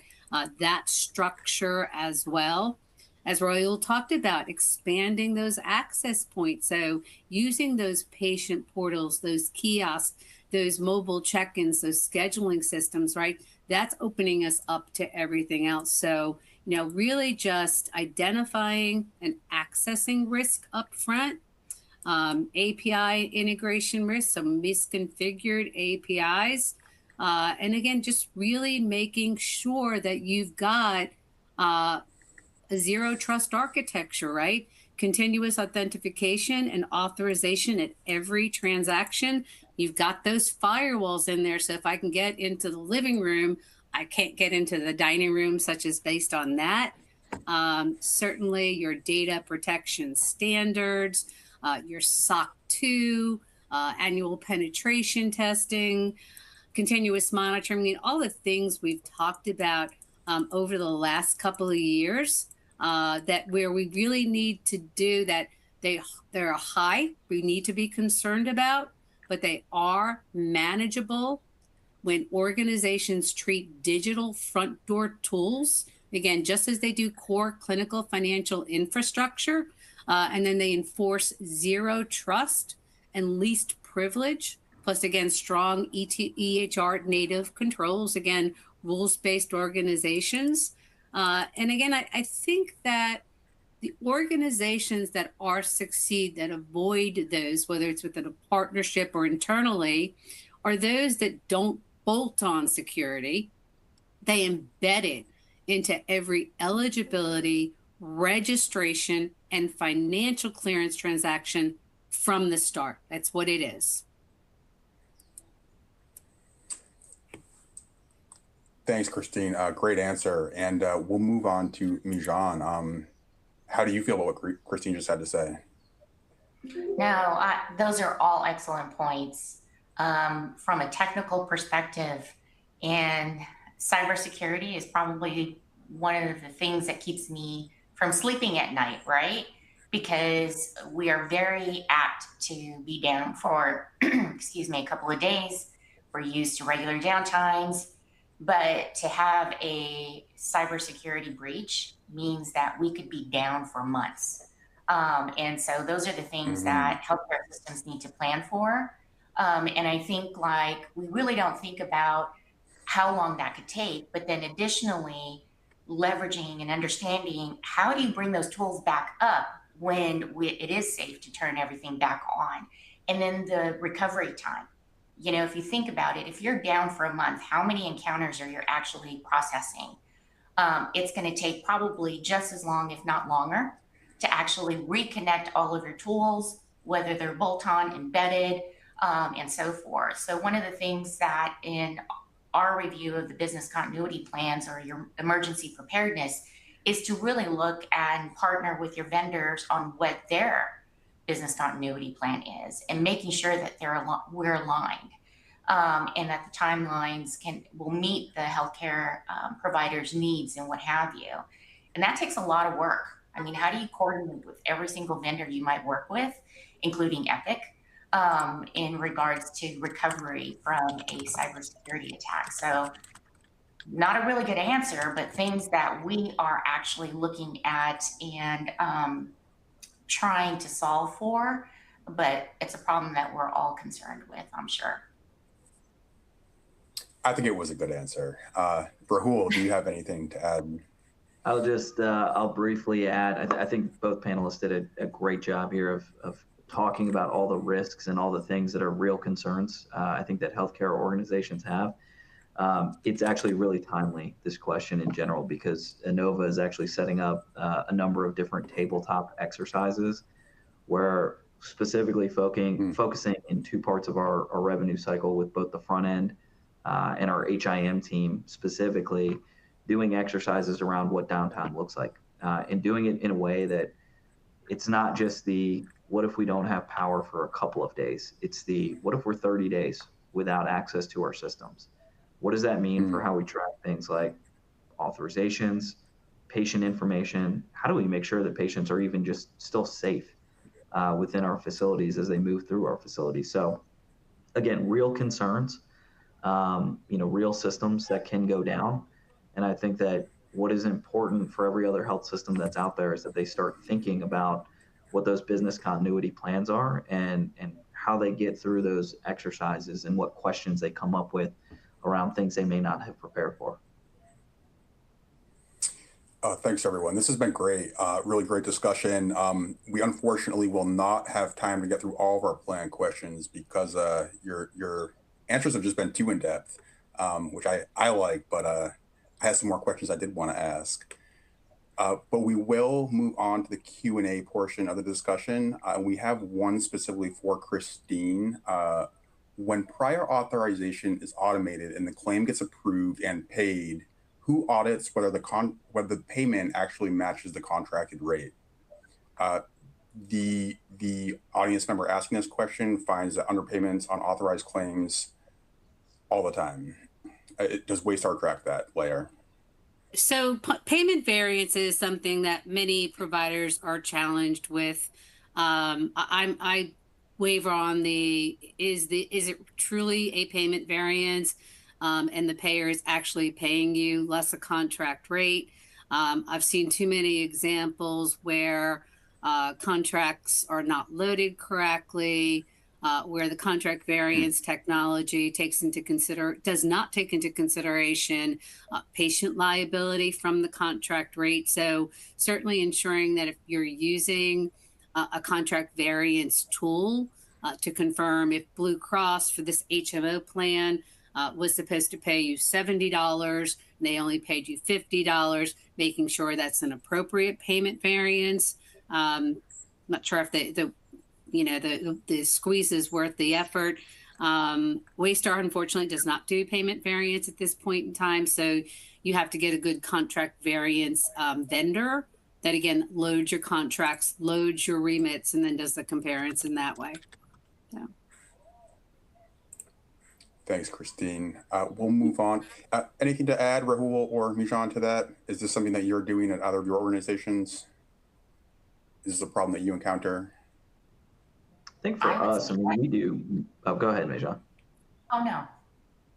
Speaker 4: that structure as well. As Royal talked about, expanding those access points. So using those patient portals, those kiosks, those mobile check-ins, those scheduling systems, right? That's opening us up to everything else. So, really just identifying and accessing risk up front, API integration risk, some misconfigured APIs, and again, just really making sure that you've got a zero trust architecture, right? Continuous authentication and authorization at every transaction. You've got those firewalls in there. So if I can get into the living room, I can't get into the dining room, such as based on that. Certainly your data protection standards, your SOC 2, annual penetration testing, continuous monitoring, all the things we've talked about over the last couple of years, that where we really need to do that, they're high, we need to be concerned about, but they are manageable when organizations treat digital front door tools, again, just as they do core clinical financial infrastructure, and then they enforce zero trust and least privilege, plus again, strong EHR native controls, again, rules-based organizations. And again, I think that The organizations that are succeed, that avoid those, whether it's within a partnership or internally, are those that don't bolt on security. They embed it into every eligibility, registration, and financial clearance transaction from the start. That's what it is.
Speaker 1: Thanks, Christine. Great answer. And we'll move on to Mijan. How do you feel about what Christine just had to say?
Speaker 2: No, those are all excellent points. From a technical perspective, and cybersecurity is probably one of the things that keeps me from sleeping at night, right? Because we are very apt to be down for, excuse me, a couple of days. We're used to regular downtimes, but to have a cybersecurity breach means that we could be down for months. And so those are the things that healthcare systems need to plan for. And I think like we really don't think about how long that could take, but then additionally leveraging and understanding how do you bring those tools back up when it is safe to turn everything back on. And then the recovery time. You know, if you think about it, if you're down for a month, how many encounters are you actually processing? It's going to take probably just as long, if not longer, to actually reconnect all of your tools, whether they're bolt-on, embedded, and so forth. So one of the things that in our review of the business continuity plans or your emergency preparedness is to really look and partner with your vendors on what their business continuity plan is and making sure that we're aligned and that the timelines will meet the healthcare providers' needs and what have you. And that takes a lot of work. I mean, how do you coordinate with every single vendor you might work with, including Epic, in regards to recovery from a cybersecurity attack? So not a really good answer, but things that we are actually looking at and trying to solve for, but it's a problem that we're all concerned with, I'm sure.
Speaker 1: I think it was a good answer. Rahul, do you have anything to add?
Speaker 3: I'll briefly add, I think both panelists did a great job here of talking about all the risks and all the things that are real concerns. I think that healthcare organizations have. It's actually really timely, this question in general, because Inova is actually setting up a number of different tabletop exercises where specifically focusing in two parts of our revenue cycle with both the front end and our HIM team specifically doing exercises around what downtime looks like and doing it in a way that it's not just the what if we don't have power for a couple of days? It's the what if we're 30 days without access to our systems? What does that mean for how we track things like authorizations, patient information? How do we make sure that patients are even just still safe within our facilities as they move through our facilities? So again, real concerns, real systems that can go down. And I think that what is important for every other health system that's out there is that they start thinking about what those business continuity plans are and how they get through those exercises and what questions they come up with around things they may not have prepared for.
Speaker 1: Thanks, everyone. This has been great. Really great discussion. We unfortunately will not have time to get through all of our planned questions because your answers have just been too in depth, which I like, but I have some more questions I did want to ask. But we will move on to the Q&A portion of the discussion. We have one specifically for Christine. When prior authorization is automated and the claim gets approved and paid, who audits whether the payment actually matches the contracted rate? The audience member asking this question finds that underpayments on authorized claims all the time. Does Waystar track that layer?
Speaker 4: So payment variance is something that many providers are challenged with. I waver on is it truly a payment variance and the payer is actually paying you less a contract rate? I've seen too many examples where contracts are not loaded correctly. where the contract variance technology does not take into consideration patient liability from the contract rate. So certainly ensuring that if you're using a contract variance tool to confirm if Blue Cross for this HMO plan was supposed to pay you $70 and they only paid you $50, making sure that's an appropriate payment variance. Not sure if the squeeze is worth the effort. Waystar, unfortunately, does not do payment variance at this point in time. So you have to get a good contract variance vendor that, again, loads your contracts, loads your remits, and then does the comparison that way. So.
Speaker 1: Thanks, Christine. We'll move on. Anything to add, Rahul or Mijan, to that? Is this something that you're doing at either of your organizations? Is this a problem that you encounter?
Speaker 3: I think for us, I mean, we do. Oh, go ahead, Mijan.
Speaker 2: Oh, no.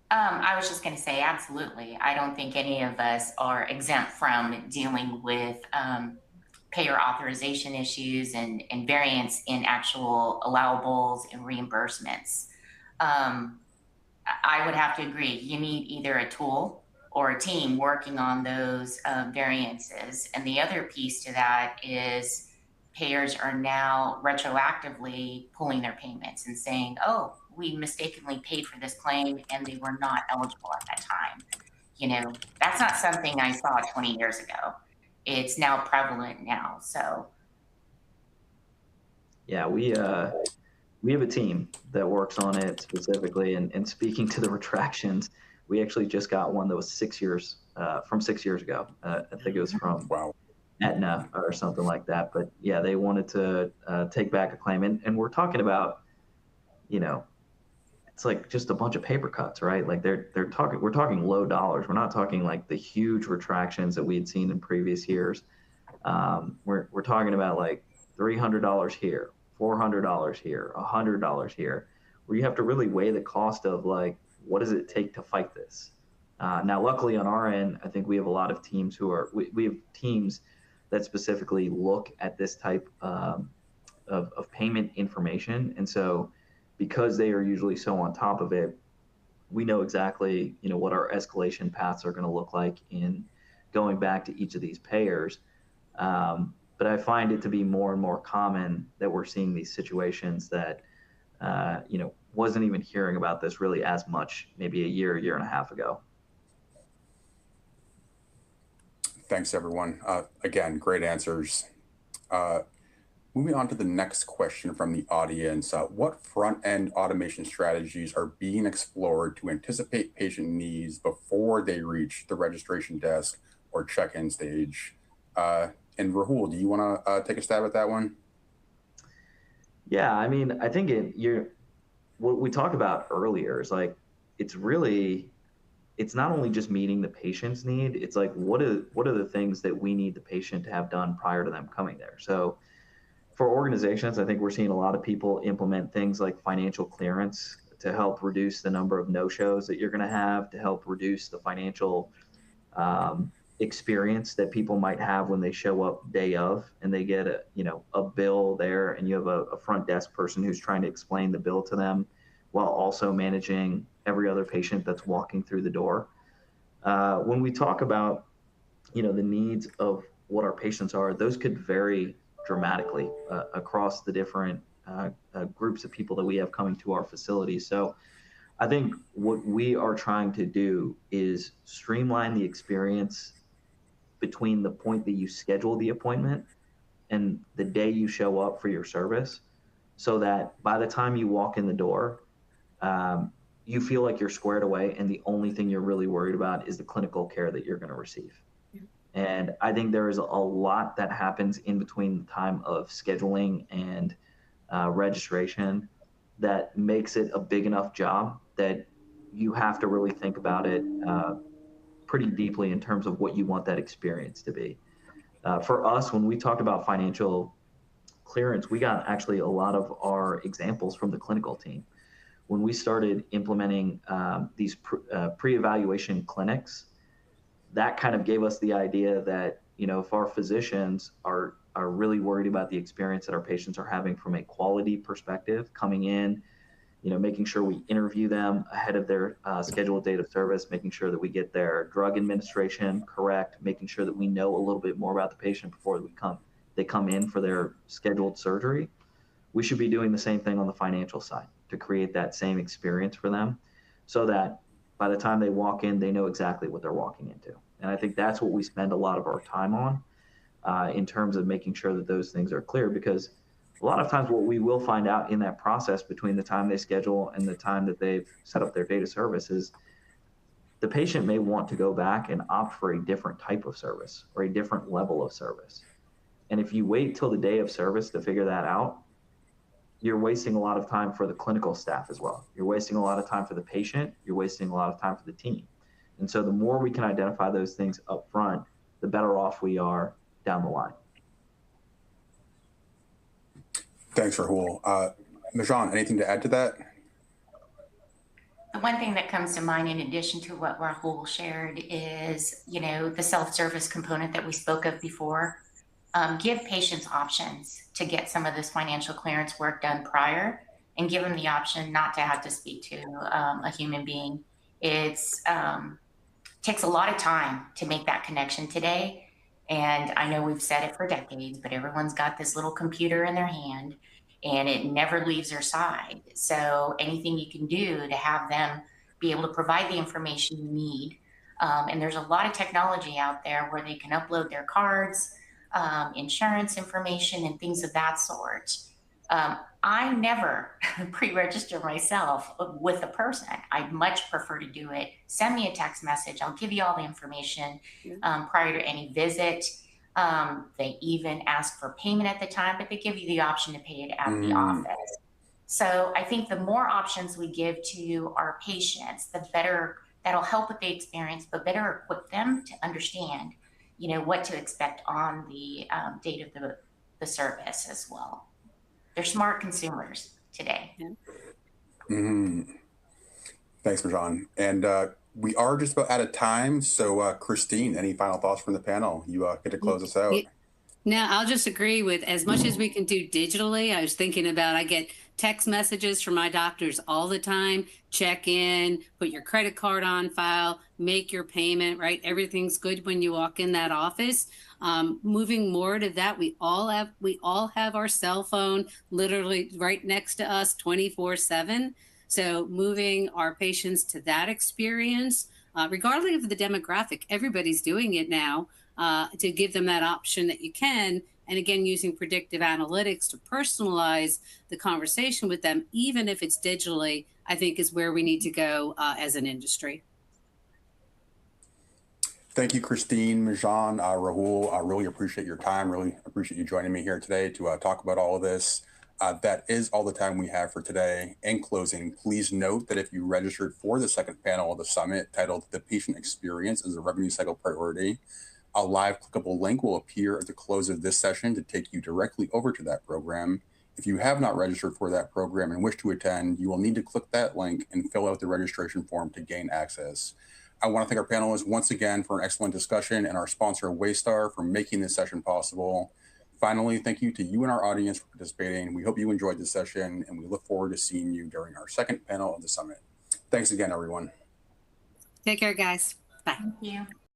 Speaker 2: I was just going to say, absolutely. I don't think any of us are exempt from dealing with payer authorization issues and variance in actual allowables and reimbursements. I would have to agree. You need either a tool or a team working on those variances. And the other piece to that is payers are now retroactively pulling their payments and saying, oh, we mistakenly paid for this claim and they were not eligible at that time. You know, that's not something I saw 20 years ago. It's now prevalent now. So yeah,
Speaker 3: we have a team that works on it specifically. And speaking to the retractions, we actually just got one that was 6 years from 6 years ago. I think it was from Aetna or something like that. But yeah, they wanted to take back a claim. And we're talking about, you know, it's like just a bunch of paper cuts, right? Like we're talking low dollars. We're not talking like the huge retractions that we had seen in previous years. We're talking about like $300 here, $400 here, $100 here, where you have to really weigh the cost of like, what does it take to fight this? Now, luckily on our end, I think we have a lot of teams we have teams that specifically look at this type of payment information. And so because they are usually so on top of it, we know exactly, you know, what our escalation paths are going to look like in going back to each of these payers. But I find it to be more and more common that we're seeing these situations that, you know, wasn't even hearing about this really as much maybe a year and a half ago.
Speaker 1: Thanks, everyone. Again, great answers. Moving on to the next question from the audience. What front-end automation strategies are being explored to anticipate patient needs before they reach the registration desk or check-in stage? And Rahul, do you want to take a stab at that one?
Speaker 3: Yeah, I mean, I think what we talked about earlier is like, it's not only just meeting the patient's need, it's like, what are the things that we need the patient to have done prior to them coming there? So for organizations, I think we're seeing a lot of people implement things like financial clearance to help reduce the number of no-shows that you're going to have, to help reduce the financial experience that people might have when they show up day of and they get a bill there, and you have a front desk person who's trying to explain the bill to them while also managing every other patient that's walking through the door. When we talk about, you know, the needs of what our patients are, those could vary dramatically across the different groups of people that we have coming to our facilities. So I think what we are trying to do is streamline the experience between the point that you schedule the appointment and the day you show up for your service, so that by the time you walk in the door, you feel like you're squared away and the only thing you're really worried about is the clinical care that you're going to receive. And I think there is a lot that happens in between the time of scheduling and registration that makes it a big enough job that you have to really think about it pretty deeply in terms of what you want that experience to be. For us, when we talked about financial clearance, we got actually a lot of our examples from the clinical team. When we started implementing these pre-evaluation clinics, that kind of gave us the idea that, you know, if our physicians are really worried about the experience that our patients are having from a quality perspective, coming in, making sure we interview them ahead of their scheduled date of service, making sure that we get their drug administration correct, making sure that we know a little bit more about the patient before they come in for their scheduled surgery. We should be doing the same thing on the financial side to create that same experience for them so that by the time they walk in, they know exactly what they're walking into. And I think that's what we spend a lot of our time on in terms of making sure that those things are clear, because a lot of times what we will find out in that process between the time they schedule and the time that they've set up their data service is the patient may want to go back and opt for a different type of service or a different level of service. And if you wait till the day of service to figure that out, you're wasting a lot of time for the clinical staff as well. You're wasting a lot of time for the patient. You're wasting a lot of time for the team. And so the more we can identify those things up front, the better off we are down the line.
Speaker 1: Thanks, Rahul. Majan, anything to add to that?
Speaker 2: The one thing that comes to mind in addition to what Rahul shared is, the self-service component that we spoke of before. Give patients options to get some of this financial clearance work done prior, and give them the option not to have to speak to a human being. It's takes a lot of time to make that connection today. And I know we've said it for decades, but everyone's got this little computer in their hand and it never leaves their side. So anything you can do to have them be able to provide the information you need. And there's a lot of technology out there where they can upload their cards, insurance information and things of that sort. I never pre-register myself with a person. I'd much prefer to do it. Send me a text message. I'll give you all the information prior to any visit. They even ask for payment at the time, but they give you the option to pay it at the office. So I think the more options we give to our patients, the better. That'll help with the experience, but better equip them to understand, what to expect on the date of the service as well. They're smart consumers today.
Speaker 1: Thanks, Majan. And we are just about out of time. So Christine, any final thoughts from the panel? You get to close us out.
Speaker 4: No, I'll just agree with as much as we can do digitally. I was thinking about, I get text messages from my doctors all the time. Check in, put your credit card on file, make your payment, right? Everything's good when you walk in that office. Moving more to that, we all have our cell phone literally right next to us 24/7. So moving our patients to that experience, regardless of the demographic, everybody's doing it now. To give them that option that you can. And again, using predictive analytics to personalize the conversation with them, even if it's digitally, I think is where we need to go as an industry.
Speaker 1: Thank you, Christine, Majan, Rahul. I really appreciate your time. Really appreciate you joining me here today to talk about all of this. That is all the time we have for today. In closing, please note that if you registered for the second panel of the summit titled The Patient Experience as a Revenue Cycle Priority, a live clickable link will appear at the close of this session to take you directly over to that program. If you have not registered for that program and wish to attend, you will need to click that link and fill out the registration form to gain access. I want to thank our panelists once again for an excellent discussion and our sponsor, Waystar, for making this session possible. Finally, thank you to you and our audience for participating. We hope you enjoyed this session, and we look forward to seeing you during our second panel of the summit. Thanks again, everyone.
Speaker 4: Take care, guys. Bye.
Speaker 2: Thank you.